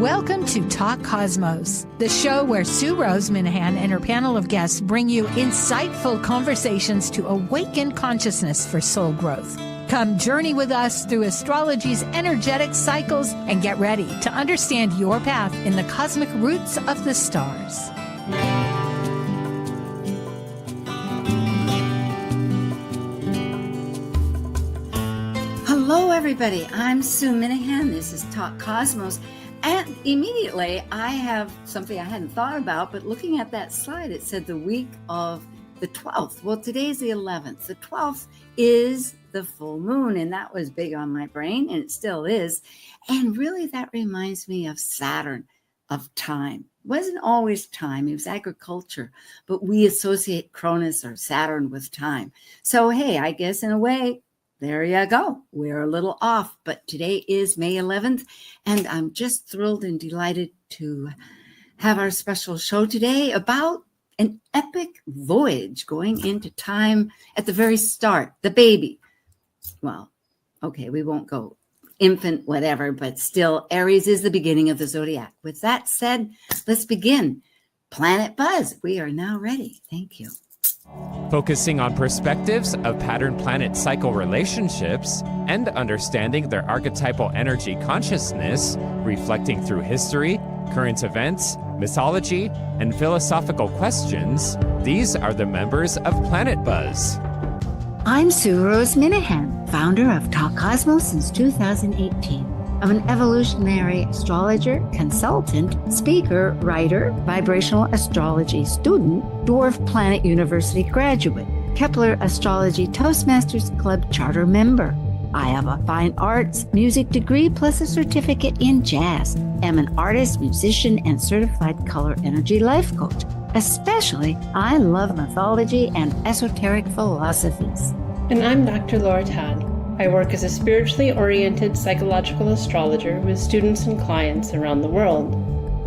Welcome to Talk Cosmos, the show where Sue Minahan and her panel of guests bring you insightful conversations to awaken consciousness for soul growth. Come journey with us through astrology's energetic cycles and get ready to understand your path in the cosmic roots of the stars. Hello, everybody. I'm Sue Minahan. This is Talk Cosmos. And immediately, I have something I hadn't thought about, but looking at that slide, it said the week of the 12th. Well, today's the 11th. The 12th is the full moon, and that was big on my brain, and it still is. And really, that reminds me of Saturn, of time. It wasn't always time. It was agriculture, but we associate Cronus or Saturn with time. So, hey, I guess in a way, there you go. We're a little off, but today is May 11th, and I'm just thrilled and delighted to have our special show today about an epic voyage going into time at the very start, the baby. Well, okay, we won't go infant, whatever, but still, Aries is the beginning of the zodiac. With that said, let's begin. Planet Buzz, we are now ready. Thank you. Focusing on perspectives of pattern planet cycle relationships and understanding their archetypal energy consciousness, reflecting through history, current events, mythology, and philosophical questions, these are the members of Planet Buzz. I'm Sue Minahan, founder of Talk Cosmos since 2018. I'm an evolutionary astrologer, consultant, speaker, writer, vibrational astrology student, Dwarf Planet University graduate, Kepler Astrology Toastmasters Club charter member. I have a fine arts music degree plus a certificate in jazz. I'm an artist, musician, and certified color energy life coach. Especially, I love mythology and esoteric philosophies. And I'm Dr. Laura Todd. I work as a spiritually oriented psychological astrologer with students and clients around the world.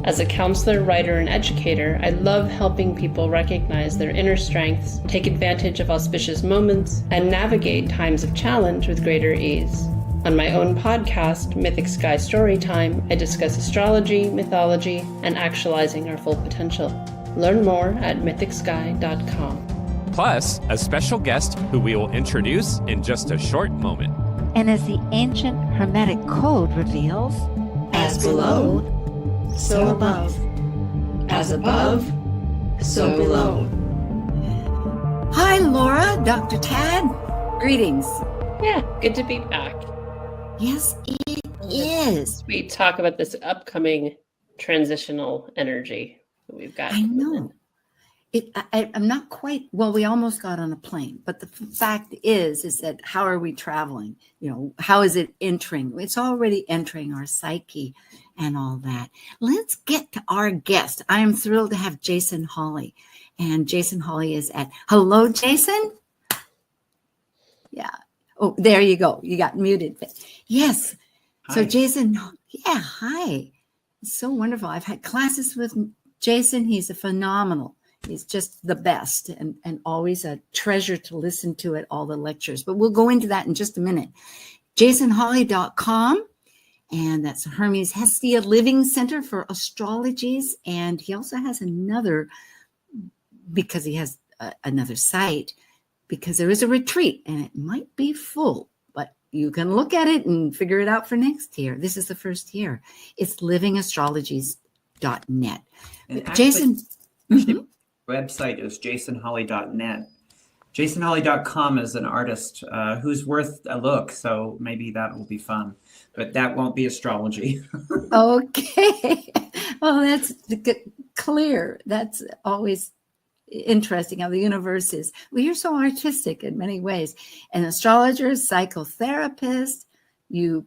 As a counselor, writer, and educator, I love helping people recognize their inner strengths, take advantage of auspicious moments, and navigate times of challenge with greater ease. On my own podcast, Mythic Sky Storytime, I discuss astrology, mythology, and actualizing our full potential. Learn more at mythicsky.com. Plus, a special guest who we will introduce in just a short moment. And as the ancient Hermetic Code reveals, as below, so above. As above, so below. Hi, Laura, Dr. Tad. Greetings. Yeah, good to be back. Yes, it is. We talk about this upcoming transitional energy that we've got. I know. I'm not quite, well, we almost got on a plane, but the fact is that how are we traveling? You know, how is it entering? It's already entering our psyche and all that. Let's get to our guest. I am thrilled to have Jason Holley. And Jason Holley is at, hello, Jason? Yeah. Oh, there you go. You got muted. Yes. Hi. So Jason, yeah, hi. It's so wonderful. I've had classes with Jason. He's a phenomenal. He's just the best and always a treasure to listen to at all the lectures. But we'll go into that in just a minute. JasonHolley.com, and that's Hermes Hestia Living Center for Astrologies. And he also has another, because he has another site, because there is a retreat and it might be full, but you can look at it and figure it out for next year. This is the first year. It's livingastrologies.net. Jason. Website is jasonholley.net. Jasonholley.com is an artist who's worth a look, so maybe that will be fun. But that won't be astrology. Okay. Well, that's clear. That's always interesting how the universe is. Well, you're so artistic in many ways. An astrologer, psychotherapist, you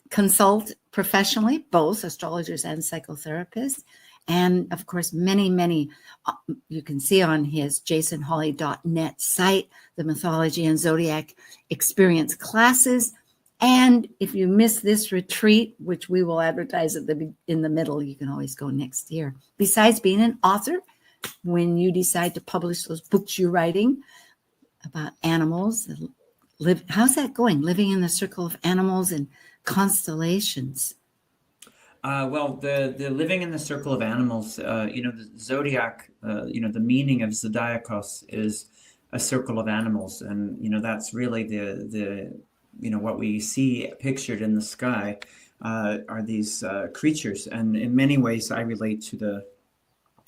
consult professionally, both astrologers and psychotherapists. And of course, many, you can see on his jasonholley.net site, the Mythology and Zodiac Experience classes. And if you miss this retreat, which we will advertise in the middle, you can always go next year. Besides being an author, when you decide to publish those books you're writing about animals, how's that going? Living in the circle of animals and constellations. Well, the living in the circle of animals, the zodiac, the meaning of zodiacos is a circle of animals, and that's really the what we see pictured in the sky are these creatures, and in many ways, I relate to the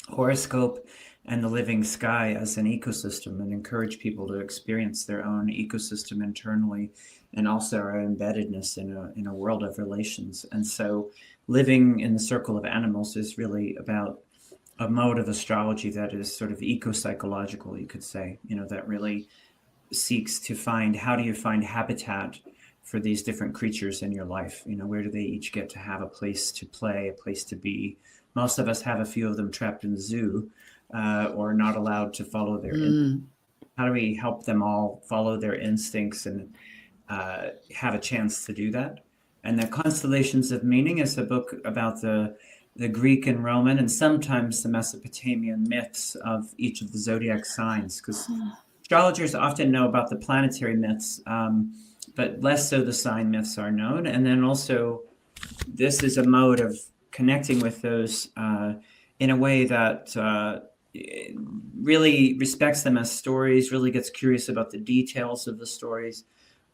horoscope and the living sky as an ecosystem, and encourage people to experience their own ecosystem internally, and also our embeddedness in a world of relations. And so living in the circle of animals is really about a mode of astrology that is sort of eco-psychological, you could say, that really seeks to find, how do you find habitat for these different creatures in your life? Where do they each get to have a place to play, a place to be? Most of us have a few of them trapped in the zoo, or not allowed to follow their how do we help them all follow their instincts and have a chance to do that? And the Constellations of Meaning is a book about the Greek and Roman, and sometimes the Mesopotamian myths of each of the zodiac signs, because astrologers often know about the planetary myths, but less so the sign myths are known. And then also, this is a mode of connecting with those in a way that really respects them as stories, really gets curious about the details of the stories.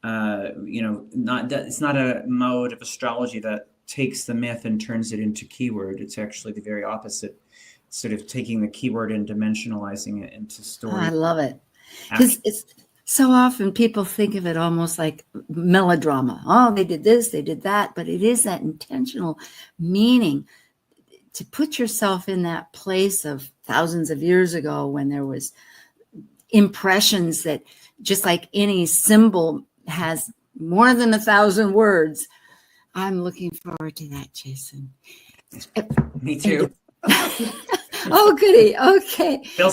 It's not a mode of astrology that takes the myth and turns it into keyword. It's actually the very opposite, sort of taking the keyword and dimensionalizing it into story. I love it, because it's so often people think of it almost like melodrama. Oh, they did this, they did that, but it is that intentional meaning to put yourself in that place of thousands of years ago when there was impressions that, just like any symbol has more than 1,000 words. I'm looking forward to that, Jason. Me too. Oh, goody. Okay. We'll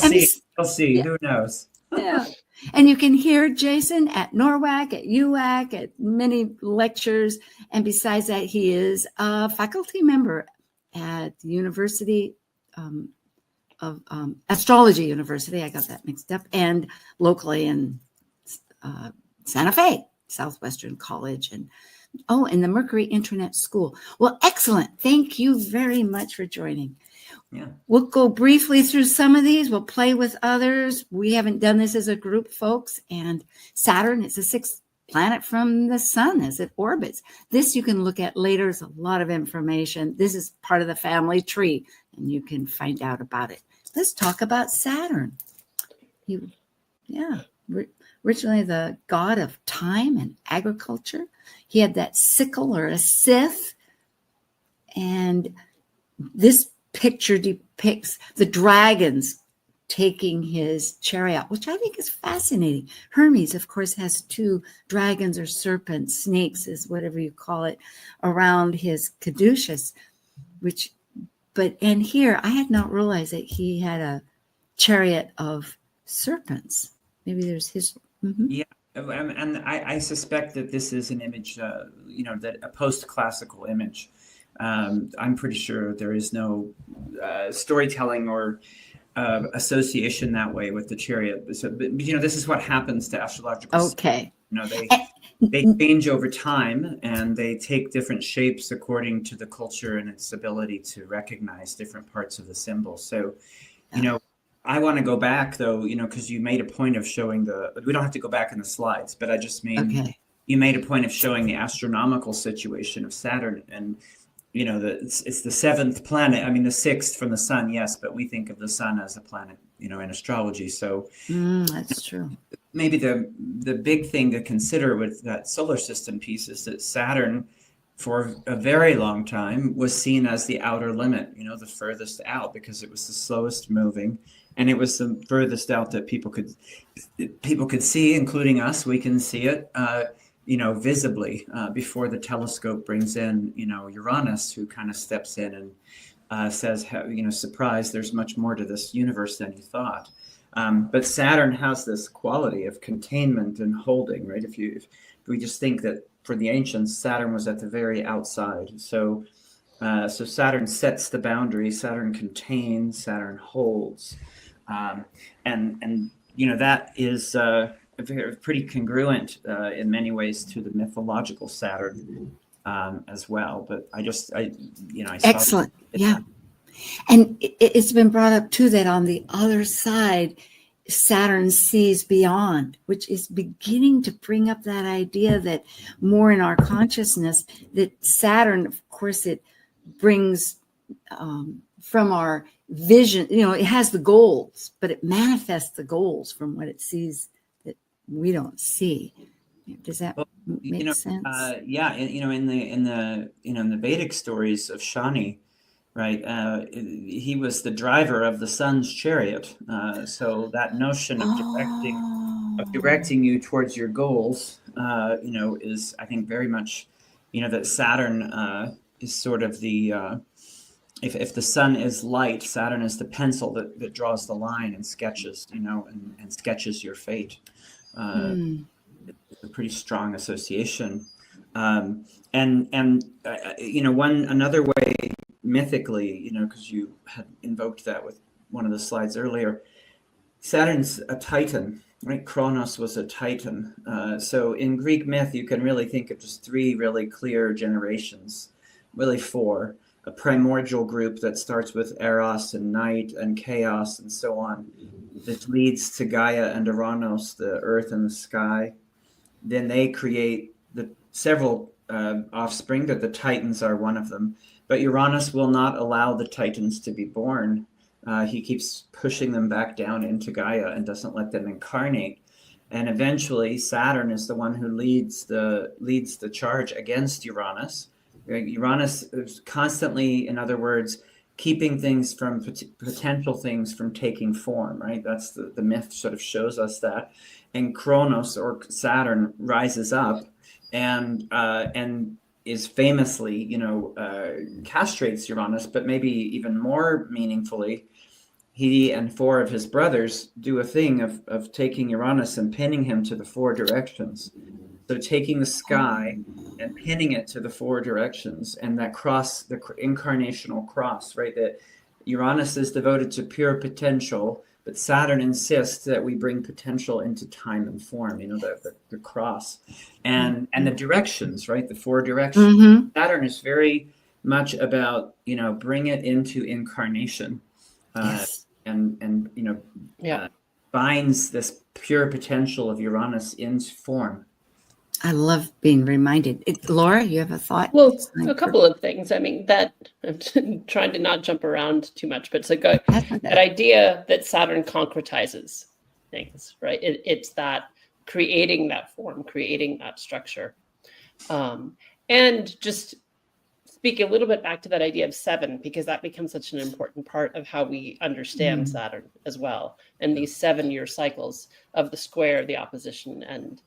see. Yeah. Who knows? Yeah. And you can hear Jason at NORWAC, at UAC, at many lectures. And besides that, he is a faculty member at the University of Astrology University. I got that mixed up. And locally in Santa Fe, Southwestern College, and the Mercury Internet School. Well, excellent. Thank you very much for joining. Yeah. We'll go briefly through some of these. We'll play with others. We haven't done this as a group, folks. And Saturn is the 6th planet from the sun as it orbits. This you can look at later. There's a lot of information. This is part of the family tree, and you can find out about it. Let's talk about Saturn. Originally the god of time and agriculture. He had that sickle or a scythe. And this picture depicts the dragons taking his chariot, which I think is fascinating. Hermes, of course, has 2 dragons or serpents, snakes is whatever you call it, around his caduceus, and here I had not realized that he had a chariot of serpents. Maybe there's his. Mm-hmm. Yeah. And I suspect that this is an image, that a post-classical image. I'm pretty sure there is no storytelling or association that way with the chariot. So, but this is what happens to astrological. Okay. They change over time, and they take different shapes according to the culture and its ability to recognize different parts of the symbol. So, I want to go back though, because you made a point of showing we don't have to go back in the slides, but I just mean, you made a point of showing the astronomical situation of Saturn, and it's the 7th planet. I mean, the 6th from the sun, yes, but we think of the sun as a planet, in astrology. So that's true. Maybe the big thing to consider with that solar system piece is that Saturn, for a very long time, was seen as the outer limit, the furthest out, because it was the slowest moving, and it was the furthest out that people could see, including us. We can see it, visibly before the telescope brings in, Uranus, who kind of steps in and says, surprise, there's much more to this universe than you thought. But Saturn has this quality of containment and holding, right? If we just think that for the ancients, Saturn was at the very outside. So Saturn sets the boundary. Saturn contains. Saturn holds, and that is pretty congruent in many ways to the mythological Saturn. as well. But I saw Excellent. Yeah. And it's been brought up too that on the other side, Saturn sees beyond, which is beginning to bring up that idea that more in our consciousness, that Saturn, of course, it brings from our vision, it has the goals, but it manifests the goals from what it sees that we don't see. Does that make sense? Yeah. In the Vedic stories of Shani, right? He was the driver of the sun's chariot. So that notion of directing you towards your goals, is, I think, very much, that Saturn is sort of the, if the sun is light, Saturn is the pencil that draws the line and sketches, and sketches your fate. It's a pretty strong association. Another way, mythically, because you had invoked that with one of the slides earlier, Saturn's a Titan, right? Kronos was a Titan. So in Greek myth, you can really think of just three really clear generations, really four. A primordial group that starts with Eros and night and chaos and so on, that leads to Gaia and Uranus, the earth and the sky. Then they create the several offspring, that the Titans are one of them. But Uranus will not allow the Titans to be born. He keeps pushing them back down into Gaia and doesn't let them incarnate. And eventually Saturn is the one who leads the charge against Uranus. Uranus is constantly, in other words, keeping things from potential things from taking form, right? That's the myth sort of shows us that. And Kronos, or Saturn, rises up and is famously, castrates Uranus, but maybe even more meaningfully, he and four of his brothers do a thing of taking Uranus and pinning him to the four directions. So taking the sky and pinning it to the four directions, and that cross, the incarnational cross, right? That Uranus is devoted to pure potential, but Saturn insists that we bring potential into time and form, the cross. And the directions, right? The four directions. Mm-hmm. Saturn is very much about, bring it into incarnation. Yes. Binds this pure potential of Uranus into form. I love being reminded. Laura, you have a thought? Well, a couple of things. I mean, that I'm trying to not jump around too much, but it's that idea that Saturn concretizes things, right? It's that creating that form, creating that structure. And just speak a little bit back to that idea of 7, because that becomes such an important part of how we understand Saturn as well. And these 7-year cycles of the square, the opposition, and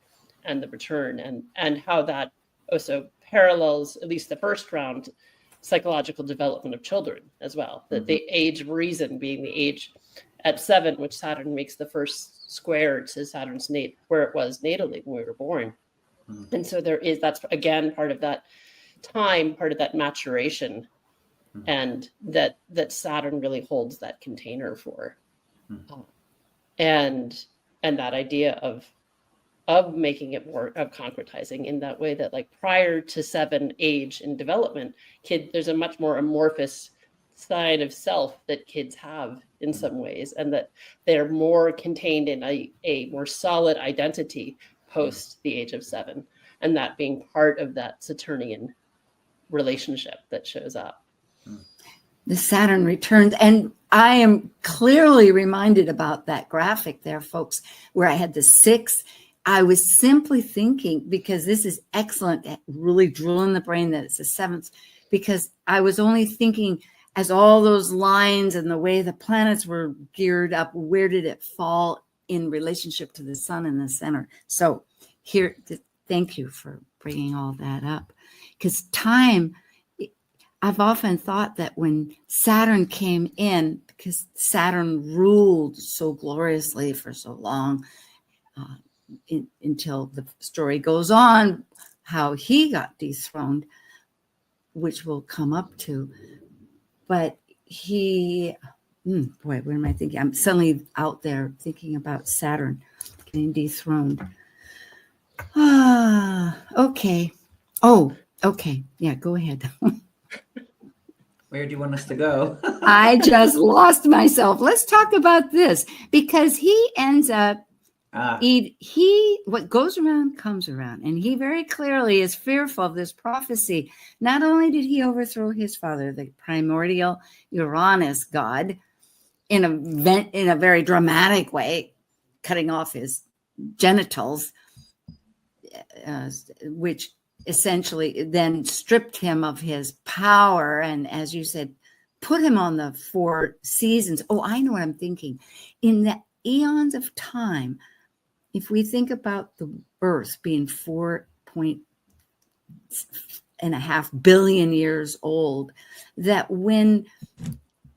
the return, and how that also parallels, at least the first round, psychological development of children as well. That the age of reason being the age at 7, which Saturn makes the first square to Saturn's where it was natally when we were born. And so that's again part of that time, part of that maturation, and that Saturn really holds that container for. And that idea of making it more, of concretizing in that way, that like prior to 7 age in development, there's a much more amorphous side of self that kids have in some ways, and that they're more contained in a more solid identity post the age of 7, and that being part of that Saturnian relationship that shows up. The Saturn returns, and I am clearly reminded about that graphic there, folks, where I had the 6. I was simply thinking, because this is excellent at really drilling the brain that it's the 7th, because I was only thinking as all those lines and the way the planets were geared up, where did it fall in relationship to the sun in the center? So here, thank you for bringing all that up, because time, I've often thought that when Saturn came in, because Saturn ruled so gloriously for so long, until the story goes on, how he got dethroned, which we'll come up to. But boy, what am I thinking? I'm suddenly out there thinking about Saturn getting dethroned. Okay. Oh, Okay. Yeah, go ahead. Where do you want us to go? I just lost myself. Let's talk about this, because he ends up what goes around comes around, and he very clearly is fearful of this prophecy. Not only did he overthrow his father, the primordial Uranus god, in a very dramatic way, cutting off his genitals, which essentially then stripped him of his power, and, as you said, put him on the 4 seasons. Oh, I know what I'm thinking. In the eons of time, if we think about the Earth being 4.5 billion years old, that when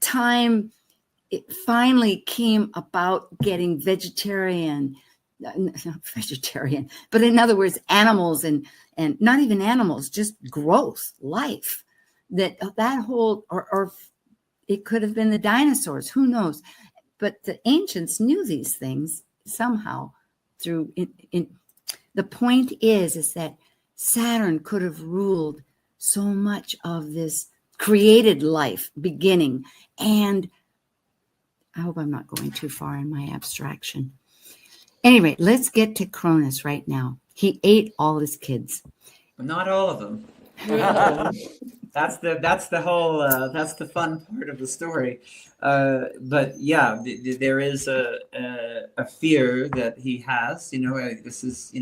time it finally came about getting vegetarian, not vegetarian, but in other words, animals and not even animals, just growth, life, that whole, or it could have been the dinosaurs, who knows? But the ancients knew these things somehow through the point is that Saturn could have ruled so much of this created life beginning. And I hope I'm not going too far in my abstraction. Anyway, let's get to Cronus right now. He ate all his kids. Not all of them. That's the whole that's the fun part of the story. But yeah, there is a fear that he has. This is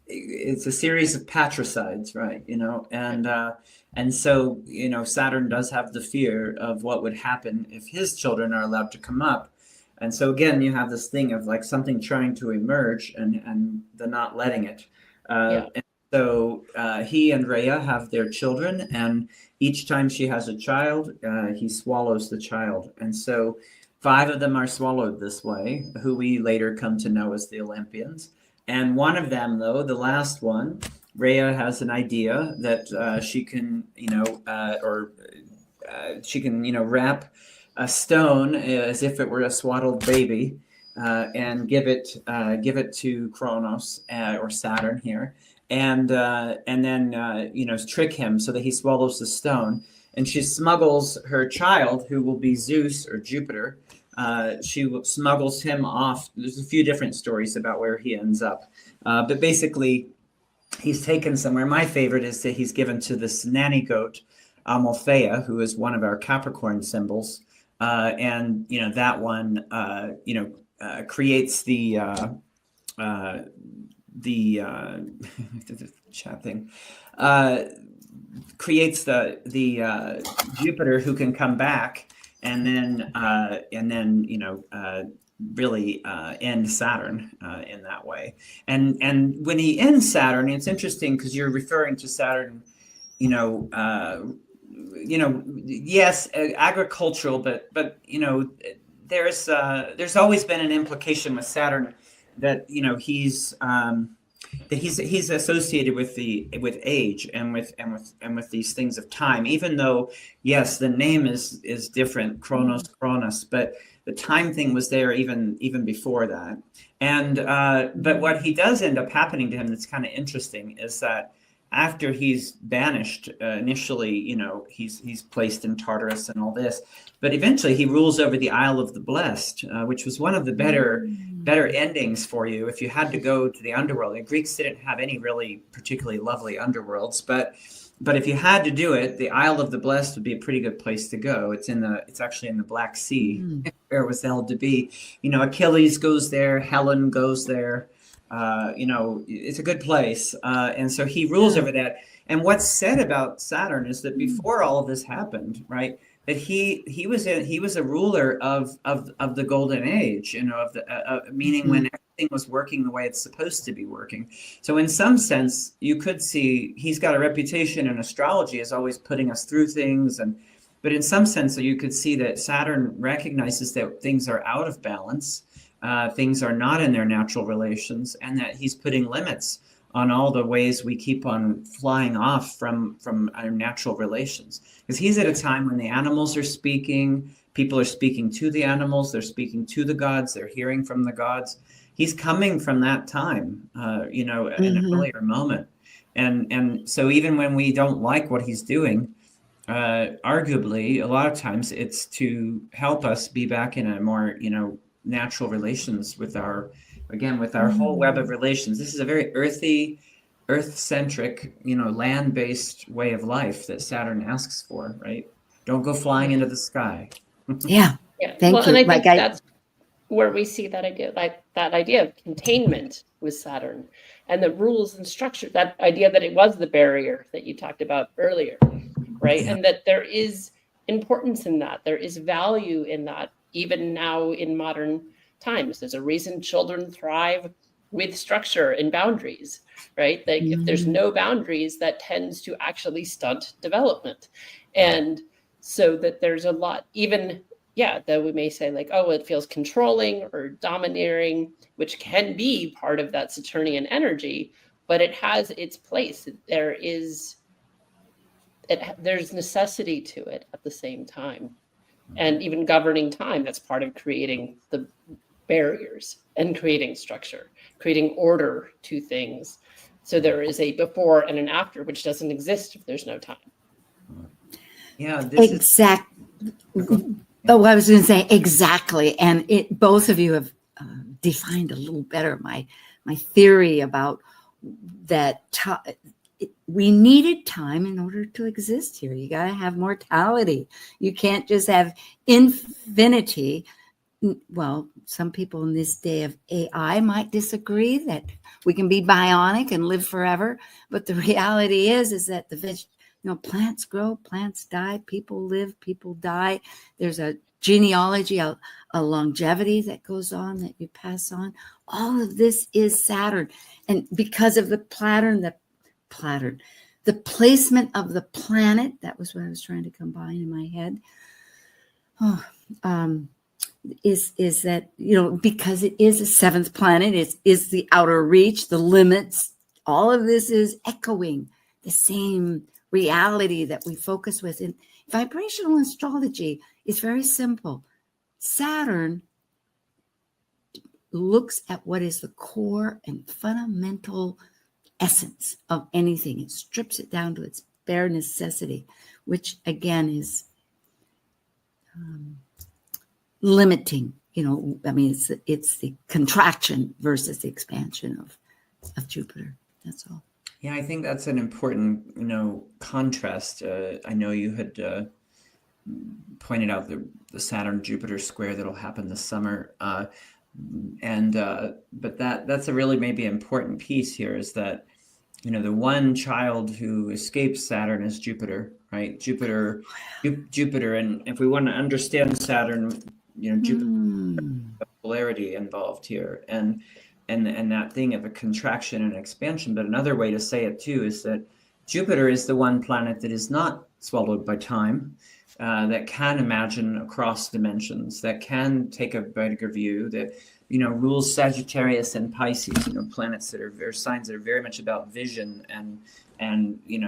it's a series of patricides, right? And so Saturn does have the fear of what would happen if his children are allowed to come up. And so again, you have this thing of like something trying to emerge and the not letting it. And so he and Rhea have their children, and each time she has a child, he swallows the child. And so 5 of them are swallowed this way, who we later come to know as the Olympians. And one of them, though, the last one, Rhea has an idea that she can, wrap a stone as if it were a swaddled baby, and give it to Kronos or Saturn here, and then trick him so that he swallows the stone. And she smuggles her child, who will be Zeus or Jupiter. She smuggles him off. There's a few different stories about where he ends up, but basically he's taken somewhere. My favorite is that he's given to this nanny goat, Amalthea, who is one of our Capricorn symbols. And that one creates the chat thing, creates the Jupiter, who can come back and then really end Saturn in that way. And when he ends Saturn, it's interesting because you're referring to Saturn, yes, agricultural, but there's always been an implication with Saturn that he's associated with age and with these things of time. Even though, yes, the name is different, Kronos, but the time thing was there even before that. And but what he does end up happening to him that's kind of interesting is that after he's banished, initially, he's placed in Tartarus and all this, but eventually he rules over the Isle of the Blessed, which was one of the better endings for you if you had to go to the underworld. The Greeks didn't have any really particularly lovely underworlds, but if you had to do it, the Isle of the Blessed would be a pretty good place to go. It's actually in the Black Sea, where it was held to be. Achilles goes there, Helen goes there. It's a good place. And so he rules over that. And what's said about Saturn is that before all of this happened, right, that he was a ruler of the golden age, meaning when everything was working the way it's supposed to be working. So in some sense, you could see he's got a reputation in astrology as always putting us through things. But in some sense, you could see that Saturn recognizes that things are out of balance. Things are not in their natural relations, and that he's putting limits on all the ways we keep on flying off from our natural relations. Because he's at a time when the animals are speaking, people are speaking to the animals, they're speaking to the gods, they're hearing from the gods. He's coming from that time, in an earlier moment. And so even when we don't like what he's doing, arguably a lot of times it's to help us be back in a more, natural relations with our whole web of relations. This is a very earthy, earth-centric, land-based way of life that Saturn asks for, right? Don't go flying into the sky. Yeah. Yeah. Thank Well, you. and I think that's where we see that idea of containment with Saturn and the rules and structure, that idea that it was the barrier that you talked about earlier, right? And that there is importance in that. There is value in that, even now in modern times. There's a reason children thrive with structure and boundaries, right? Like if there's no boundaries, that tends to actually stunt development. And so that there's a lot, even, that we may say like, oh, it feels controlling or domineering, which can be part of that Saturnian energy, but it has its place. There's necessity to it at the same time. And even governing time, that's part of creating the barriers and creating structure, creating order to things. So there is a before and an after, which doesn't exist if there's no time. Yeah, Oh, I was going to say exactly. And both of you have defined a little better my theory about that. We needed time in order to exist here. You got to have mortality. You can't just have infinity. Well, some people in this day of AI might disagree that we can be bionic and live forever. But the reality is that plants grow, plants die, people live, people die. There's a genealogy, a longevity that goes on, that you pass on. All of this is Saturn. And because of the the placement of the planet, that was what I was trying to combine in my head. Is that, because it is a seventh planet, it is the outer reach, the limits, all of this is echoing the same reality that we focus with. In vibrational astrology, it's very simple. Saturn looks at what is the core and fundamental essence of anything. It strips it down to its bare necessity, which again is limiting. It's the contraction versus the expansion of Jupiter. That's all. Yeah, I think that's an important, contrast. I know you had pointed out the Saturn-Jupiter square that'll happen this summer, but that's a really maybe important piece here, is that the one child who escapes Saturn is Jupiter, right? Jupiter, and if we want to understand Saturn, Jupiter, polarity involved here, and that thing of a contraction and expansion. But another way to say it too is that Jupiter is the one planet that is not swallowed by time, that can imagine across dimensions, that can take a bigger view, that rules Sagittarius and Pisces, planets that are signs that are very much about vision and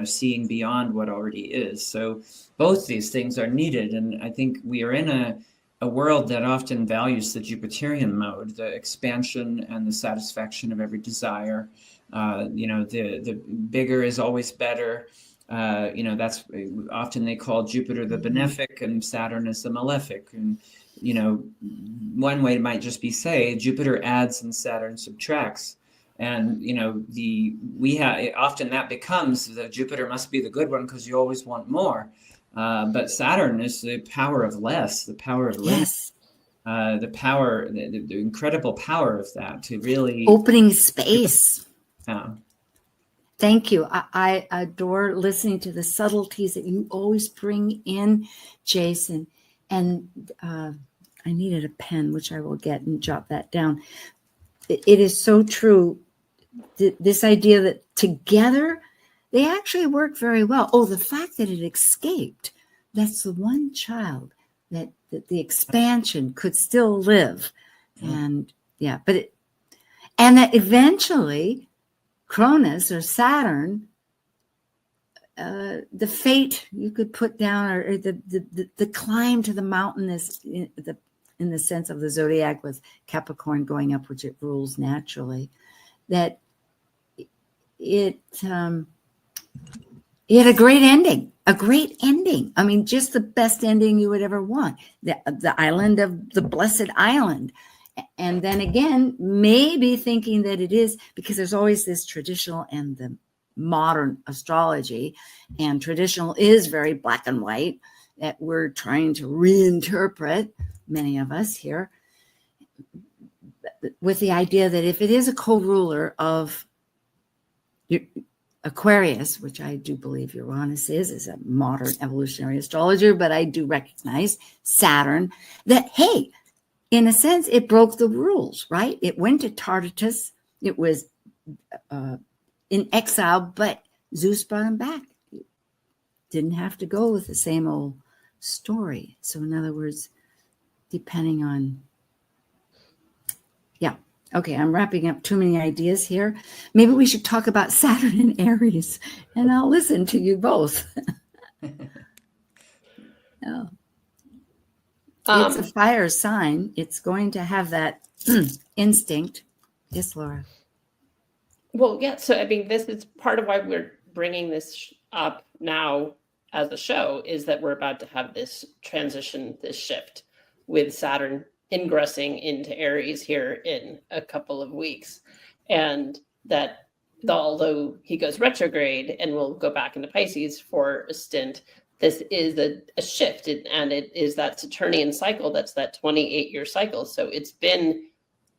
seeing beyond what already is. So both these things are needed, and I think we are in a world that often values the Jupiterian mode, the expansion and the satisfaction of every desire. The bigger is always better. That's often they call Jupiter the benefic and Saturn is the malefic. And one way might just be say Jupiter adds and Saturn subtracts. And often that becomes that Jupiter must be the good one because you always want more. But Saturn is the power of less, the power of less, the power, the incredible power of that to really opening space. Yeah. Thank you. I adore listening to the subtleties that you always bring in, Jason. And I needed a pen, which I will get and jot that down. It is so true. This idea that together they actually work very well. Oh, the fact that it escaped, that's the one child that the expansion could still live. And that eventually Cronus or Saturn, the fate you could put down, or the climb to the mountain is in the sense of the zodiac with Capricorn going up, which it rules naturally, that it It had a great ending. A great ending. I mean, just the best ending you would ever want. The island of the blessed island. And then again, maybe thinking that it is, because there's always this traditional and the modern astrology, and traditional is very black and white, that we're trying to reinterpret, many of us here, with the idea that if it is a co-ruler of Aquarius, which I do believe Uranus is a modern evolutionary astrologer, but I do recognize Saturn, that, hey, in a sense, it broke the rules, right? It went to Tartarus. It was in exile, but Zeus brought him back. Didn't have to go with the same old story. So in other words, depending on, yeah. Okay, I'm wrapping up too many ideas here. Maybe we should talk about Saturn and Aries, and I'll listen to you both. Oh. It's a fire sign. It's going to have that instinct. Yes, Laura. Well, yeah. So, I mean, this is part of why we're bringing this up now as a show, is that we're about to have this transition, this shift with Saturn ingressing into Aries here in a couple of weeks. And that although he goes retrograde and will go back into Pisces for a stint, this is a shift, and it is that Saturnian cycle. That's that 28-year cycle. So it's been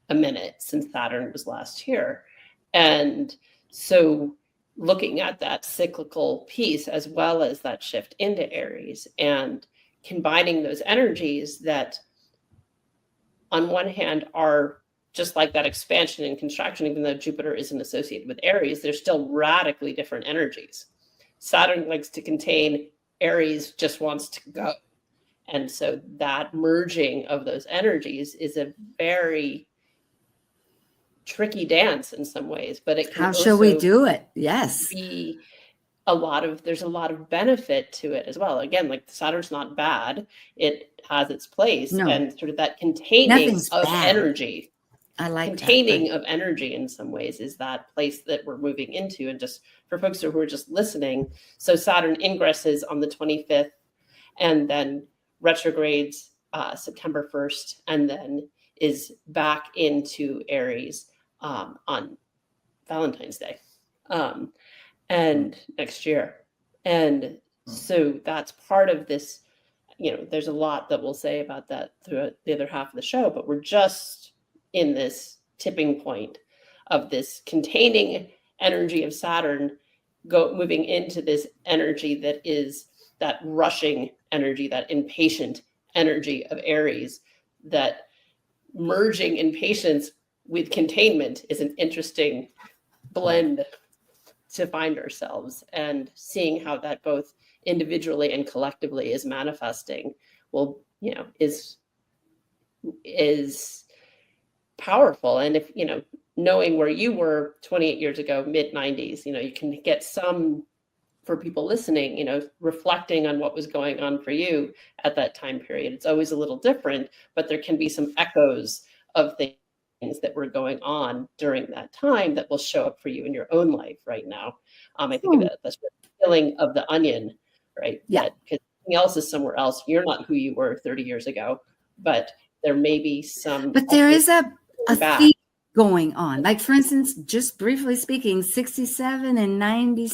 a minute since Saturn was last here. And so looking at that cyclical piece, as well as that shift into Aries, and combining those energies that on one hand are just like that expansion and contraction, even though Jupiter isn't associated with Aries, they're still radically different energies. Saturn likes to contain, Aries just wants to go. And so that merging of those energies is a very tricky dance in some ways, but it can How shall we do it? Yes. Be there's a lot of benefit to it as well. Again, like Saturn's not bad. It has its place, and sort of that containing of energy. I like containing of energy in some ways is that place that we're moving into. And just for folks who are just listening, so Saturn ingresses on the 25th and then retrogrades September 1st, and then is back into Aries on Valentine's Day. And next year. And so that's part of this, there's a lot that we'll say about that throughout the other half of the show, but we're just in this tipping point of this containing energy of Saturn moving into this energy that is that rushing energy, that impatient energy of Aries. That merging impatience with containment is an interesting blend to find ourselves, and seeing how that both individually and collectively is manifesting is powerful. And if knowing where you were 28 years ago, mid 90s, you can get some, for people listening, reflecting on what was going on for you at that time period. It's always a little different, but there can be some echoes of things that were going on during that time that will show up for you in your own life right now. I think of that's the peeling of the onion, right? Yeah. Because everything else is somewhere else. You're not who you were 30 years ago, but there may be some. But there is a theme going on. Like, for instance, just briefly speaking, 67 and 90,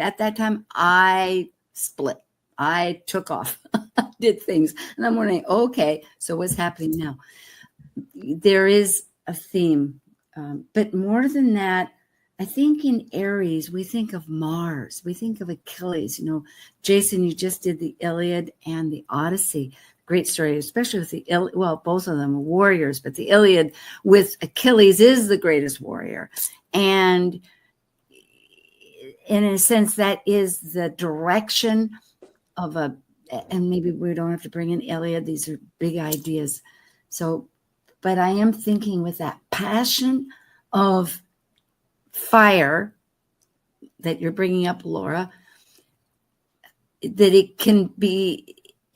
at that time, I split. I took off, did things. And I'm wondering, okay, so what's happening now? There is a theme, but more than that, I think in Aries, we think of Mars, we think of Achilles. Jason, you just did the Iliad and the Odyssey. Great story, especially with the Iliad. Well, both of them are warriors, but the Iliad with Achilles is the greatest warrior. And in a sense, that is the direction of and maybe we don't have to bring in Iliad. These are big ideas. So, but I am thinking with that passion of fire that you're bringing up, Laura, that it can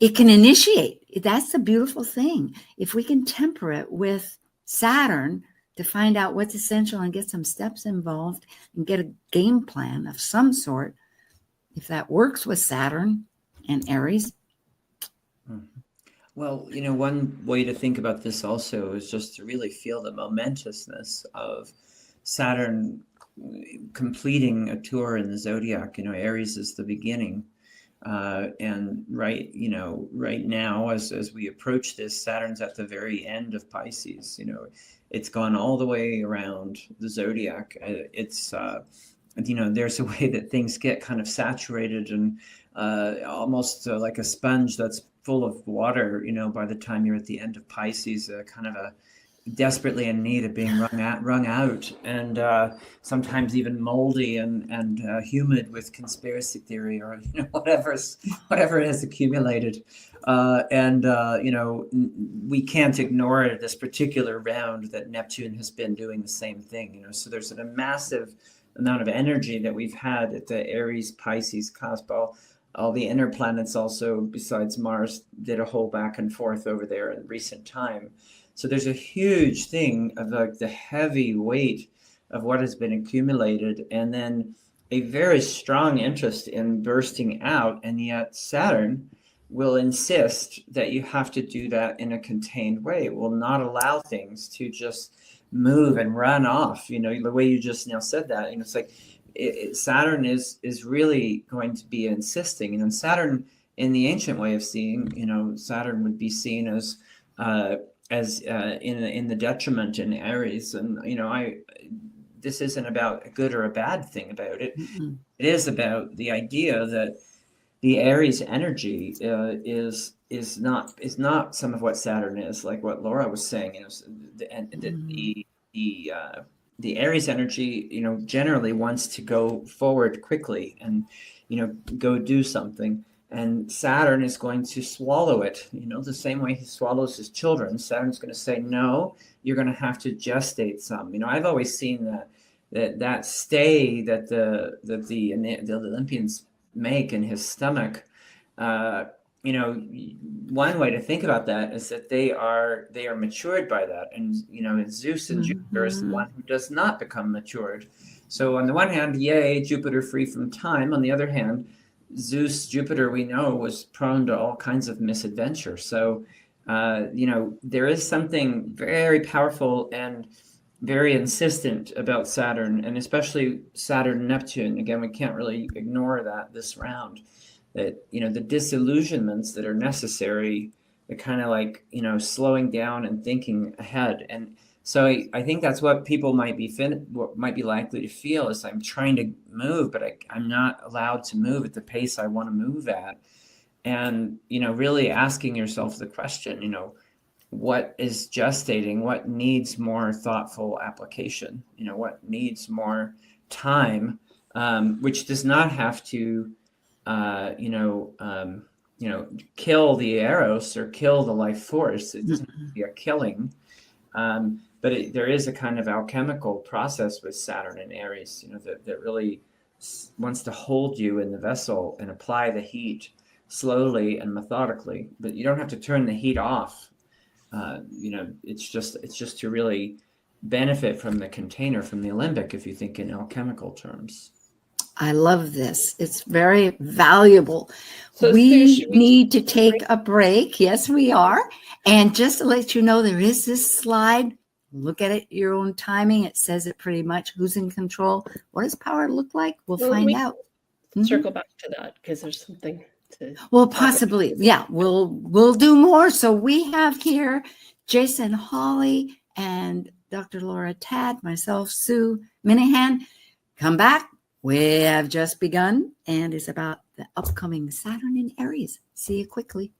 initiate. That's the beautiful thing. If we can temper it with Saturn, to find out what's essential and get some steps involved and get a game plan of some sort. If that works with Saturn and Aries. Well, one way to think about this also is just to really feel the momentousness of Saturn completing a tour in the zodiac. Aries is the beginning. And right now, as we approach this, Saturn's at the very end of Pisces. It's gone all the way around the zodiac. It's there's a way that things get kind of saturated and almost like a sponge that's full of water. By the time you're at the end of Pisces, kind of a desperately in need of being wrung out, and sometimes even moldy and humid with conspiracy theory or whatever has accumulated, and we can't ignore this particular round that Neptune has been doing the same thing. So there's a massive amount of energy that we've had at the Aries Pisces cusp. All the inner planets also, besides Mars, did a whole back and forth over there in recent time. So there's a huge thing of like the heavy weight of what has been accumulated, and then a very strong interest in bursting out. And yet Saturn will insist that you have to do that in a contained way. It will not allow things to just move and run off. The way you just now said that, it's like Saturn is really going to be insisting. And Saturn, in the ancient way of seeing, Saturn would be seen as in the detriment in Aries. And this isn't about a good or a bad thing about it. Mm-hmm. It is about the idea that the Aries energy is not some of what Saturn is, like what Laura was saying. The Aries energy, generally wants to go forward quickly and go do something. And Saturn is going to swallow it, the same way he swallows his children. Saturn's going to say, no, you're going to have to gestate some. I've always seen that stay that the Olympians make in his stomach. One way to think about that is that they are matured by that. And, Zeus and Jupiter is the one who does not become matured. So on the one hand, yay, Jupiter free from time. On the other hand, Zeus, Jupiter, we know, was prone to all kinds of misadventure. So, there is something very powerful and very insistent about Saturn, and especially Saturn and Neptune. Again, we can't really ignore that this round, that, the disillusionments that are necessary, the kind of like, slowing down and thinking ahead. And so I think that's what people might be likely to feel is I'm trying to move, but I'm not allowed to move at the pace I want to move at. And, really asking yourself the question, what is gestating? What needs more thoughtful application? What needs more time, which does not have to, kill the Eros or kill the life force. It doesn't have to be a killing. But there is a kind of alchemical process with Saturn and Aries, that really wants to hold you in the vessel and apply the heat slowly and methodically. But you don't have to turn the heat off. It's just to really benefit from the container, from the alembic, if you think in alchemical terms. I love this. It's very valuable. So we need to take a break. Yes, we are. And just to let you know, there is this slide. Look at it, your own timing. It says it pretty much. Who's in control? What does power look like? We'll find out. Circle back to that because there's something to. Well, possibly. Yeah, we'll do more. So we have here Jason Holley and Dr. Laura Tad, myself, Sue Minahan. Come back. We have just begun, and it's about the upcoming Saturn in Aries. See you quickly.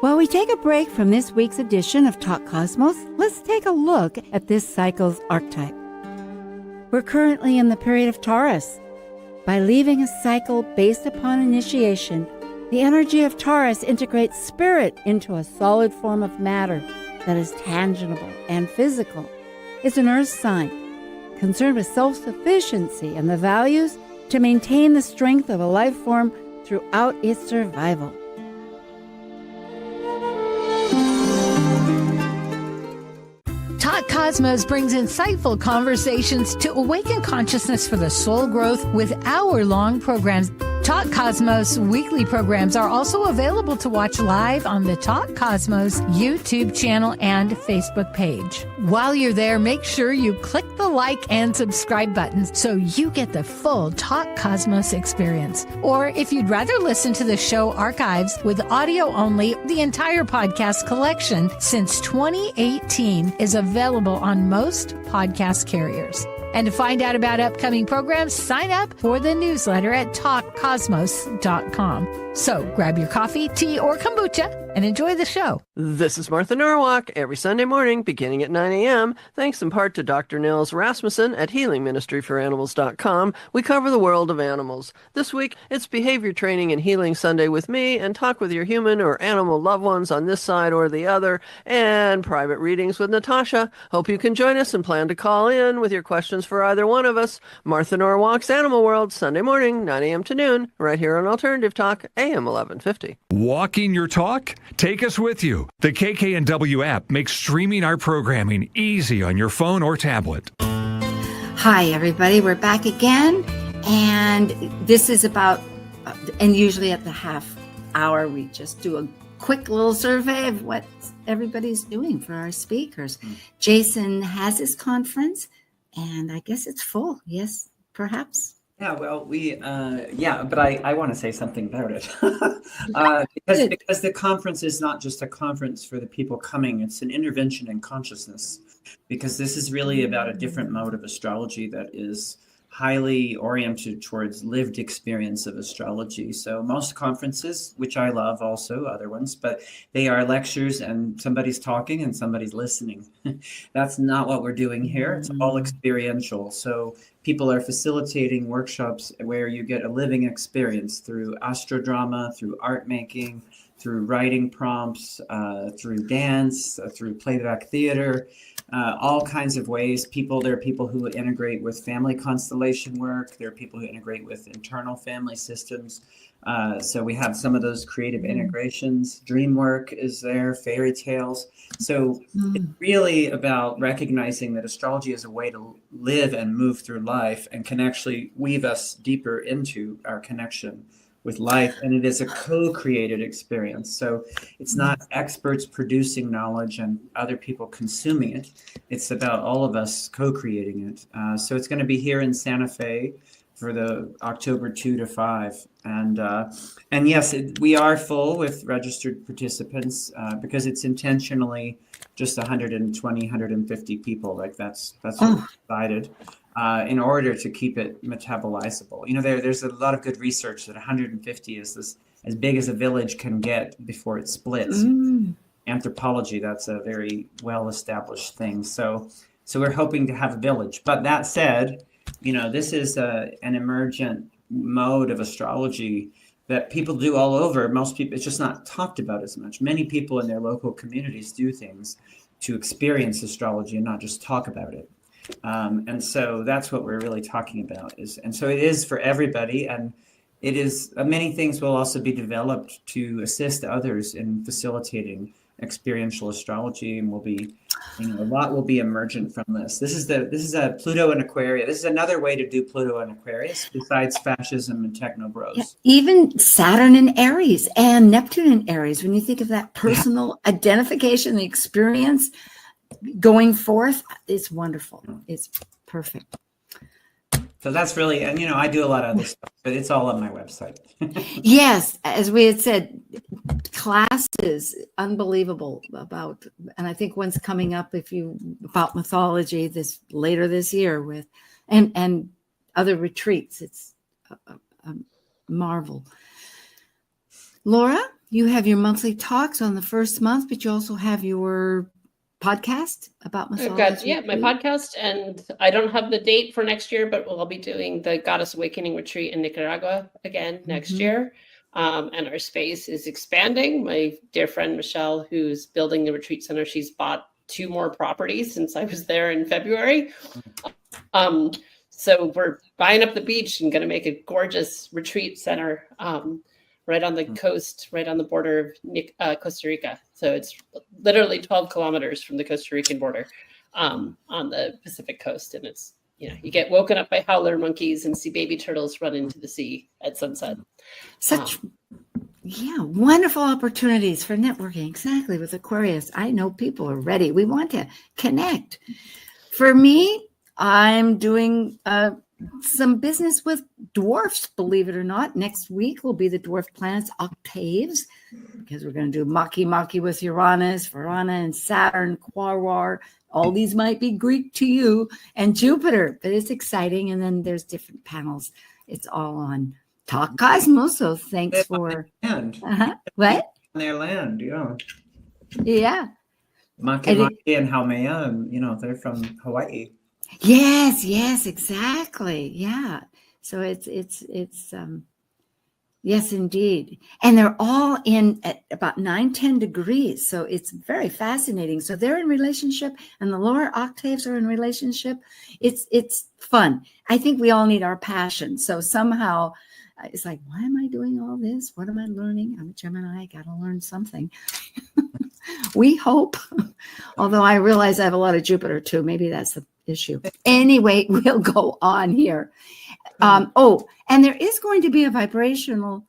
While we take a break from this week's edition of Talk Cosmos, let's take a look at this cycle's archetype. We're currently in the period of Taurus. By leaving a cycle based upon initiation, the energy of Taurus integrates spirit into a solid form of matter that is tangible and physical. It's an earth sign, concerned with self-sufficiency and the values to maintain the strength of a life form throughout its survival. Cosmos brings insightful conversations to awaken consciousness for the soul growth with hour-long programs. Talk Cosmos weekly programs are also available to watch live on the Talk Cosmos YouTube channel and Facebook page. While you're there, make sure you click the like and subscribe buttons so you get the full Talk Cosmos experience. Or if you'd rather listen to the show archives with audio only, the entire podcast collection since 2018 is available on most podcast carriers. And to find out about upcoming programs, sign up for the newsletter at talkcosmos.com. So grab your coffee, tea, or kombucha and enjoy the show. This is Martha Norwalk, every Sunday morning beginning at 9 a.m. Thanks in part to Dr. Nils Rasmussen at healingministryforanimals.com. We cover the world of animals. This week, it's Behavior Training and Healing Sunday with me, and talk with your human or animal loved ones on this side or the other, and private readings with Natasha. Hope you can join us and plan to call in with your questions for either one of us. Martha Norwalk's Animal World, Sunday morning, 9 a.m. to noon, right here on Alternative Talk, AM 1150. Walking your talk? Take us with you. The KKNW app makes streaming our programming easy on your phone or tablet. Hi, everybody. We're back again. And this is about, and usually at the half hour, we just do a quick little survey of what everybody's doing for our speakers. Jason has his conference, and I guess it's full. Yes, perhaps. Yeah, well, but I want to say something about it because the conference is not just a conference for the people coming. It's an intervention in consciousness, because this is really about a different mode of astrology that is highly oriented towards lived experience of astrology. So most conferences, which I love also, other ones, but they are lectures and somebody's talking and somebody's listening. That's not what we're doing here. It's all experiential. So people are facilitating workshops where you get a living experience through astrodrama, through art making, through writing prompts, through dance, through playback theater, all kinds of ways. There are people who integrate with family constellation work. There are people who integrate with internal family systems. So we have some of those creative integrations. Dream work is there, fairy tales. So it's really about recognizing that astrology is a way to live and move through life and can actually weave us deeper into our connection with life. And it is a co-created experience. So it's not experts producing knowledge and other people consuming it. It's about all of us co-creating it. So it's going to be here in Santa Fe for the October 2 to 5. And yes, we are full with registered participants because it's intentionally just 120, 150 people. Like that's what we decided. In order to keep it metabolizable. You know, there's a lot of good research that 150 is as big as a village can get before it splits. Anthropology, that's a very well-established thing. So we're hoping to have a village. But that said, you know, this is an emergent mode of astrology that people do all over. Most people, it's just not talked about as much. Many people in their local communities do things to experience astrology and not just talk about it. And so that's what we're really talking about and so it is for everybody, and it is many things will also be developed to assist others in facilitating experiential astrology, and will be, you know, a lot will be emergent from this. This is a Pluto and Aquarius. This is another way to do Pluto and Aquarius besides fascism and techno bros. Yeah, even Saturn in Aries and Neptune in Aries. When you think of that personal identification, the experience going forth, it's wonderful. It's perfect. So that's really, and you know, I do a lot of other stuff, but it's all on my website. Yes, as we had said, classes unbelievable about, and I think one's coming up about mythology later this year with, and other retreats. It's a marvel. Laura, you have your monthly talks on the first month, but you also have your podcast about mythology. My podcast, and I don't have the date for next year, but we'll be doing the Goddess Awakening retreat in Nicaragua again next year. And our space is expanding. My dear friend Michelle, who's building the retreat center, she's bought 2 more properties since I was there in February. So we're buying up the beach and going to make a gorgeous retreat center right on the coast, right on the border of Costa Rica. So it's literally 12 kilometers from the Costa Rican border. on the Pacific coast, and it's, you know, you get woken up by howler monkeys and see baby turtles run into the sea at sunset. Such wonderful opportunities for networking. Exactly, with Aquarius. I know people are ready. We want to connect. For me, I'm doing some business with dwarfs, believe it or not. Next week will be the dwarf planets octaves, because we're going to do Maki with Uranus, Varana, and Saturn, Quaoar. All these might be Greek to you, and Jupiter, but it's exciting. And then there's different panels. It's all on Talk Cosmos. So thanks for what? On their land, Yeah. Maki and Haumea, and they're from Hawaii. Yes, exactly. Yeah. So it's yes, indeed. And they're all in at about 9-10 degrees. So it's very fascinating. So they're in relationship, and the lower octaves are in relationship. It's fun. I think we all need our passion. So somehow it's like, why am I doing all this? What am I learning? I'm a Gemini. I got to learn something. We hope. Although I realize I have a lot of Jupiter too. Maybe that's the issue. Anyway, we'll go on here. And there is going to be a vibrational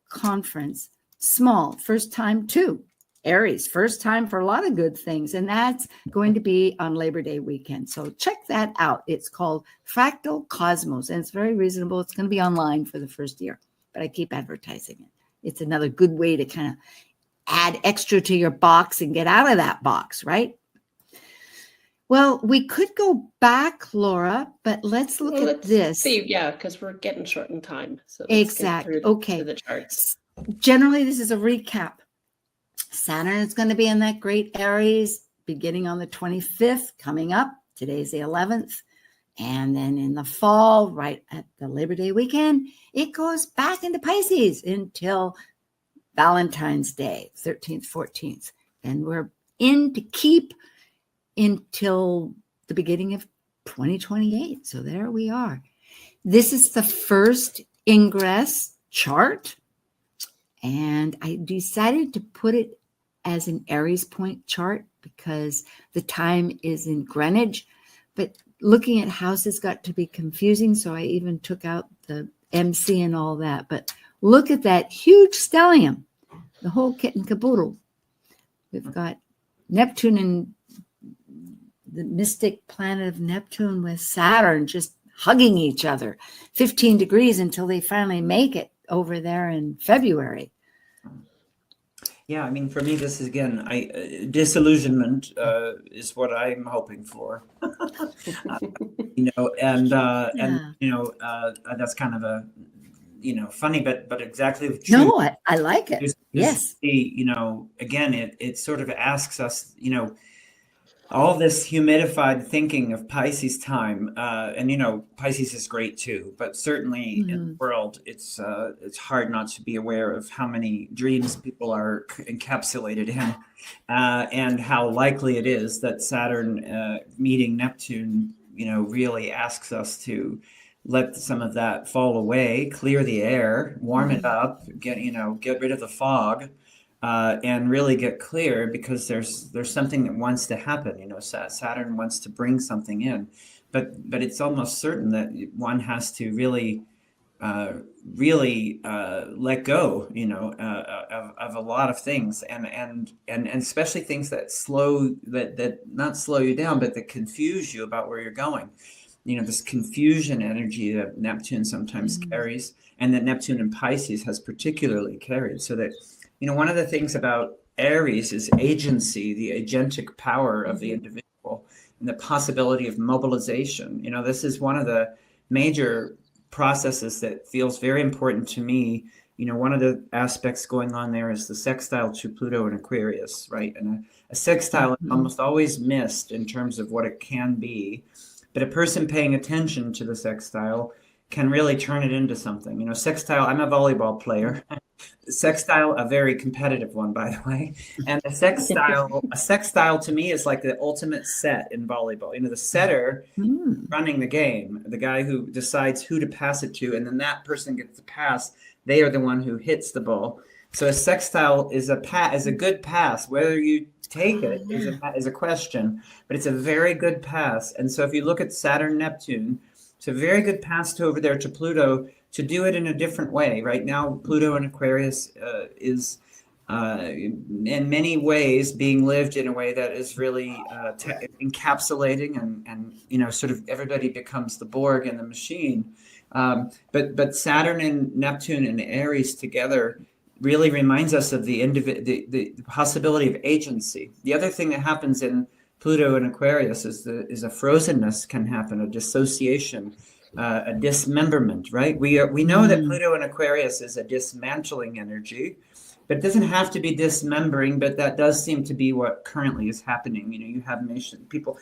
conference, small, first time too. Aries, first time for a lot of good things. And that's going to be on Labor Day weekend. So check that out. It's called Fractal Cosmos, and it's very reasonable. It's going to be online for the first year, but I keep advertising it. It's another good way to kind of add extra to your box and get out of that box, right? Well, we could go back, Laura, but let's look at this. See, yeah, because we're getting short in time. So exactly. Okay. The charts. Generally, this is a recap. Saturn is going to be in that great Aries beginning on the 25th, coming up. Today's the 11th. And then in the fall, right at the Labor Day weekend, it goes back into Pisces until Valentine's Day, 13th, 14th. And we're in to keep until the beginning of 2028. So there we are. This is the first ingress chart. And I decided to put it as an Aries point chart because the time is in Greenwich. But looking at houses got to be confusing. So I even took out the MC and all that. But look at that huge stellium, the whole kit and caboodle. We've got Neptune and the mystic planet of Neptune with Saturn just hugging each other, 15 degrees until they finally make it over there in February. Yeah, I mean, for me, this is again, disillusionment is what I'm hoping for. And that's kind of a, funny, but exactly true. No, I like it. Yes. Again, it sort of asks us, all this humidified thinking of Pisces time, and Pisces is great too, but certainly in the world, it's hard not to be aware of how many dreams people are encapsulated in, and how likely it is that Saturn meeting Neptune, really asks us to let some of that fall away, clear the air, warm it up, get rid of the fog. And really get clear, because there's something that wants to happen. Saturn wants to bring something in, but it's almost certain that one has to really let go, of a lot of things, and especially things that not slow you down, but that confuse you about where you're going. This confusion energy that Neptune sometimes carries, and that Neptune in Pisces has particularly carried, so that. One of the things about Aries is agency, the agentic power of the individual, and the possibility of mobilization. This is one of the major processes that feels very important to me. One of the aspects going on there is the sextile to Pluto and Aquarius, right? And a sextile is almost always missed in terms of what it can be, but a person paying attention to the sextile can really turn it into something. Sextile, I'm a volleyball player. Sextile, a very competitive one, by the way. And a sextile to me is like the ultimate set in volleyball. The setter running the game, the guy who decides who to pass it to, and then that person gets the pass. They are the one who hits the ball. So a sextile is a good pass. Whether you take it is a question, but it's a very good pass. And so if you look at Saturn, Neptune, it's a very good pass to over there to Pluto to do it in a different way. Right now, Pluto in Aquarius is in many ways being lived in a way that is really encapsulating and sort of everybody becomes the Borg and the machine. But Saturn and Neptune and Aries together really reminds us of the possibility of agency. The other thing that happens in Pluto and Aquarius is a frozenness can happen, a dissociation, a dismemberment, right? We know that Pluto and Aquarius is a dismantling energy, but it doesn't have to be dismembering, but that does seem to be what currently is happening. You have people,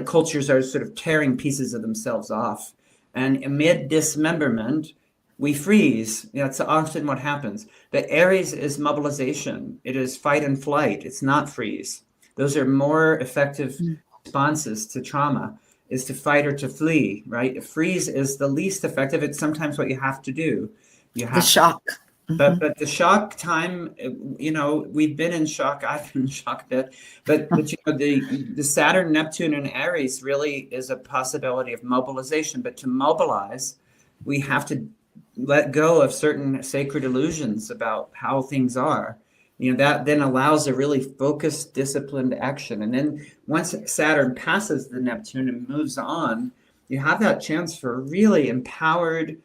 cultures are sort of tearing pieces of themselves off. And amid dismemberment, we freeze. That's often what happens. But Aries is mobilization. It is fight and flight. It's not freeze. Those are more effective responses to trauma, is to fight or to flee, right? Freeze is the least effective. It's sometimes what you have to do. You have the shock. But the shock time, we've been in shock. I've been in shock a bit. But the Saturn, Neptune, and Aries really is a possibility of mobilization. But to mobilize, we have to let go of certain sacred illusions about how things are. That then allows a really focused, disciplined action. And then once Saturn passes the Neptune and moves on, you have that chance for really empowered,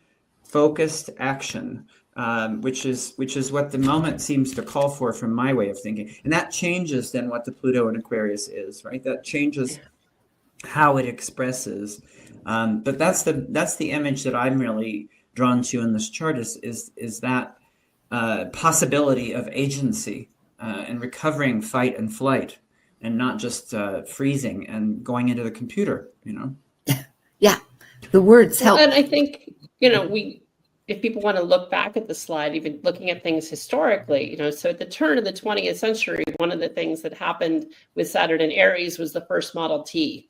focused action. Which is what the moment seems to call for from my way of thinking. And that changes then what the Pluto and Aquarius is, right? That changes how it expresses. But that's the image that I'm really drawn to in this chart is that possibility of agency and recovering fight and flight and not just freezing and going into the computer, Yeah, the words help. And I think, if people want to look back at the slide, even looking at things historically, so at the turn of the 20th century, one of the things that happened with Saturn and Aries was the first Model T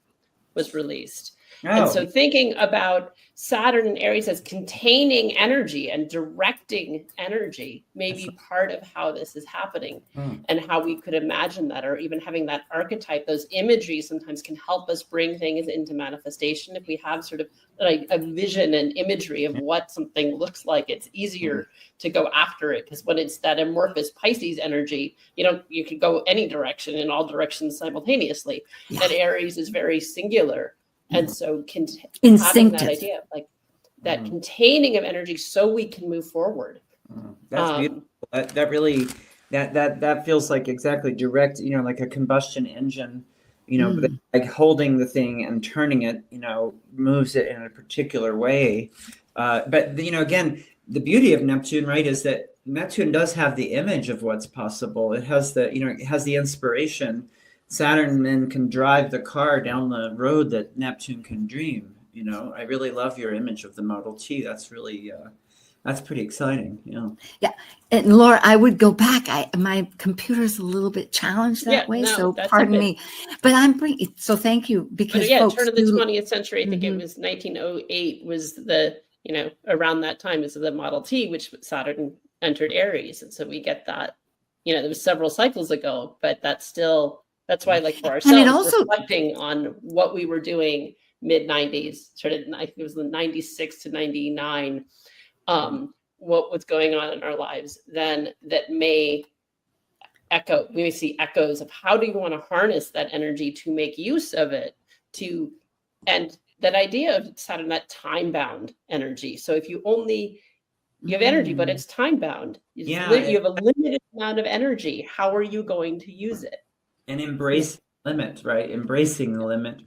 was released. Oh. And so thinking about Saturn and Aries as containing energy and directing energy may be part of how this is happening and how we could imagine that, or even having that archetype. Those imagery sometimes can help us bring things into manifestation. If we have sort of like a vision and imagery of what something looks like, it's easier to go after it, because when it's that amorphous Pisces energy, you could go any direction in all directions simultaneously. And Aries is very singular. And so having that idea, like that containing of energy so we can move forward. That's beautiful. That really, that feels like exactly direct, like a combustion engine, like holding the thing and turning it, moves it in a particular way. But, again, the beauty of Neptune, right, is that Neptune does have the image of what's possible. It has it has the inspiration. Saturn then can drive the car down the road that Neptune can dream. I really love your image of the Model T. That's really, that's pretty exciting. Yeah. And Laura, I would go back. My computer's a little bit challenged that way. So pardon me, but so thank you. Because folks, turn of the 20th century, I think it was 1908 was the, around that time is the Model T, which Saturn entered Aries. And so we get that, there was several cycles ago, but that's why, like, for ourselves, and also reflecting on what we were doing mid 90s, I think it was the 96 to 99, what was going on in our lives then that may see echoes of how do you want to harness that energy to make use of it, and that idea of Saturn, that time-bound energy. So if you have energy, but it's time-bound, you have a limited amount of energy, how are you going to use it? And embrace the limit, right? Embracing the limit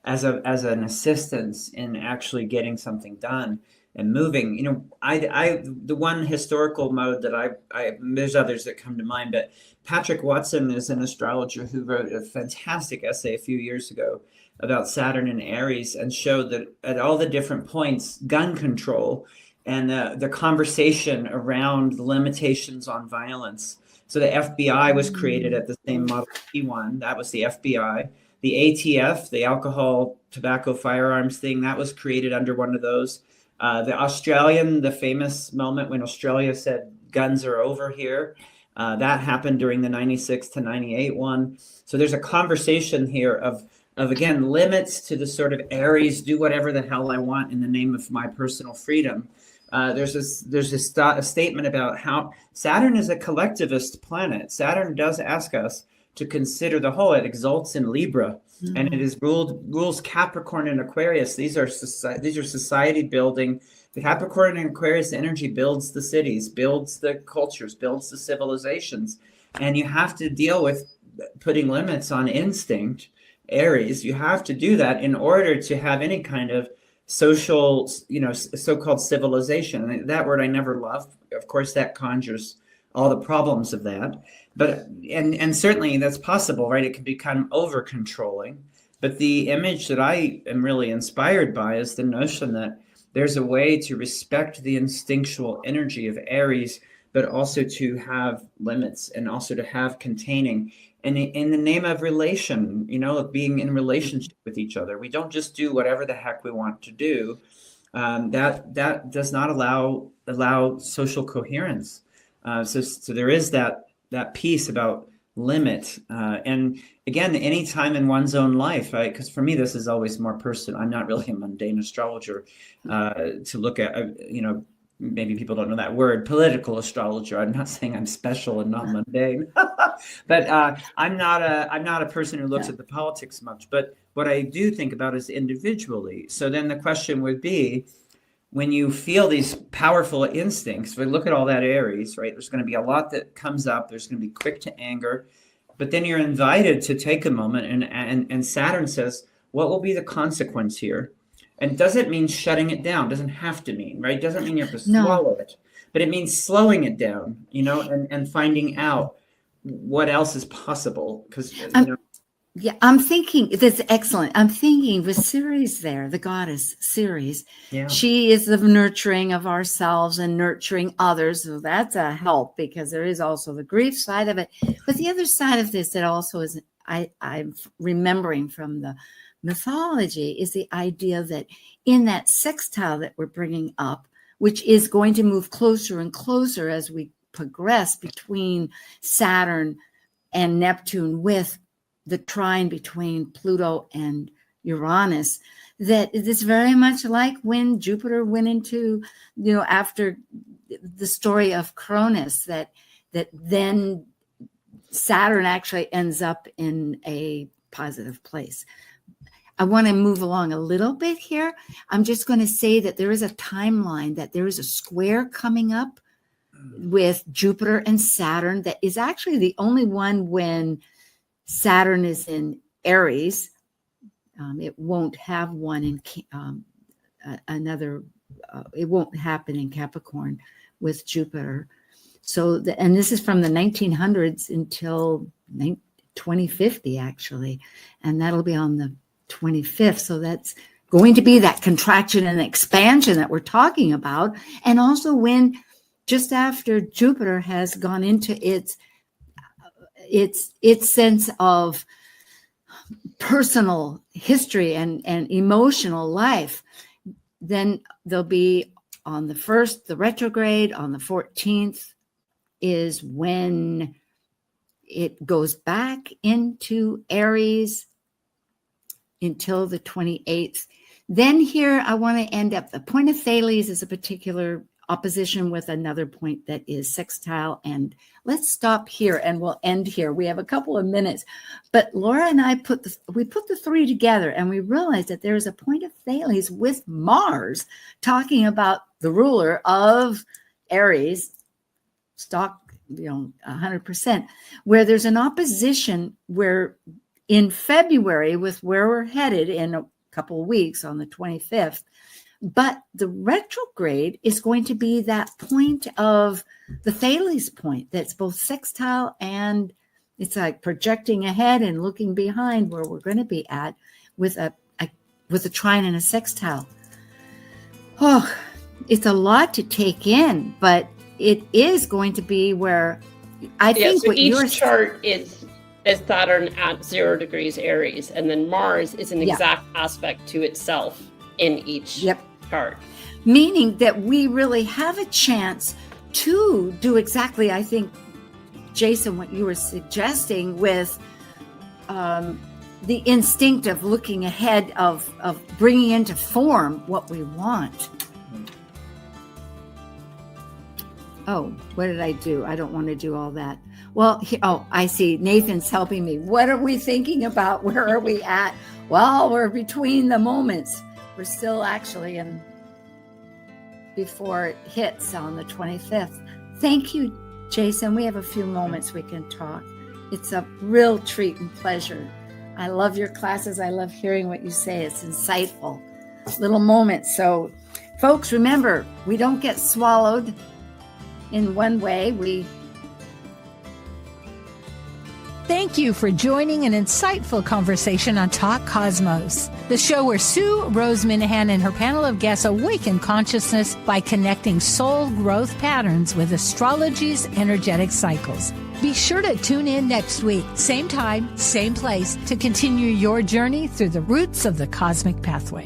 as an assistance in actually getting something done and moving. The one historical mode that there's others that come to mind, but Patrick Watson is an astrologer who wrote a fantastic essay a few years ago about Saturn and Aries and showed that at all the different points, gun control and the conversation around the limitations on violence. So the FBI was created at the same Model T1. That was the FBI. The ATF, the alcohol, tobacco, firearms thing, that was created under one of those. The famous moment when Australia said guns are over here. That happened during the 96 to 98 one. So there's a conversation here of again, limits to the sort of Aries, do whatever the hell I want in the name of my personal freedom. There's a statement about how Saturn is a collectivist planet. Saturn does ask us to consider the whole. It exalts in Libra, and it is rules Capricorn and Aquarius. These are society building. The Capricorn and Aquarius energy builds the cities, builds the cultures, builds the civilizations, and you have to deal with putting limits on instinct. Aries, you have to do that in order to have any kind of social, so-called civilization. And that word I never loved. Of course, that conjures all the problems of that. But and certainly that's possible, right? It can become over controlling. But the image that I am really inspired by is the notion that there's a way to respect the instinctual energy of Aries, but also to have limits and also to have containing. And in the name of relation, of being in relationship with each other, we don't just do whatever the heck we want to do. That does not allow social coherence. So there is that piece about limit. And again, any time in one's own life, because for me, this is always more personal. I'm not really a mundane astrologer to look at, maybe people don't know that word, political astrologer. I'm not saying I'm special and not mundane, but I'm not a person who looks at the politics much. But what I do think about is individually. So then the question would be, when you feel these powerful instincts, we look at all that Aries, right? There's going to be a lot that comes up. There's going to be quick to anger, but then you're invited to take a moment, and Saturn says, what will be the consequence here? And doesn't mean shutting it down. Doesn't have to mean, right? Doesn't mean you have to swallow it, but it means slowing it down, and finding out what else is possible. Because yeah, I'm thinking that's excellent. I'm thinking with Ceres there, the goddess Ceres. Yeah. She is the nurturing of ourselves and nurturing others. So that's a help, because there is also the grief side of it. But the other side of this that also is I'm remembering from the mythology is the idea that in that sextile that we're bringing up, which is going to move closer and closer as we progress between Saturn and Neptune, with the trine between Pluto and Uranus, that it's very much like when Jupiter went into, after the story of Cronus, that then Saturn actually ends up in a positive place. I want to move along a little bit here. I'm just going to say that there is a timeline, that there is a square coming up with Jupiter and Saturn that is actually the only one when Saturn is in Aries. It won't have one in it won't happen in Capricorn with Jupiter. So, and this is from the 1900s until 2050, actually. And that'll be on the 25th. So that's going to be that contraction and expansion that we're talking about. And also when just after Jupiter has gone into its sense of personal history and emotional life, then there'll be on the 1st, the retrograde. On the 14th is when it goes back into Aries until the 28th. Then here I want to end up, the point of Thales is a particular opposition with another point that is sextile. And let's stop here and we'll end here. We have a couple of minutes, but Laura and I put the three together, and we realized that there is a point of Thales with Mars talking about the ruler of Aries, stock, 100%, where there's an opposition where in February, with where we're headed in a couple of weeks on the 25th, but the retrograde is going to be that point of the Thales point that's both sextile and it's like projecting ahead and looking behind where we're going to be at with a trine and a sextile. Oh, it's a lot to take in, but it is going to be where I think so what each chart is Saturn at 0 degrees Aries, and then Mars is an exact aspect to itself in each chart. Meaning that we really have a chance to do exactly, I think, Jason, what you were suggesting with the instinctive looking ahead of bringing into form what we want. Oh, what did I do? I don't want to do all that. Well, I see. Nathan's helping me. What are we thinking about? Where are we at? Well, we're between the moments. We're still actually in before it hits on the 25th. Thank you, Jason. We have a few moments we can talk. It's a real treat and pleasure. I love your classes. I love hearing what you say. It's insightful. Little moments. So, folks, remember, we don't get swallowed in one way. Thank you for joining an insightful conversation on Talk Cosmos, the show where Sue Minahan and her panel of guests awaken consciousness by connecting soul growth patterns with astrology's energetic cycles. Be sure to tune in next week, same time, same place, to continue your journey through the roots of the cosmic pathway.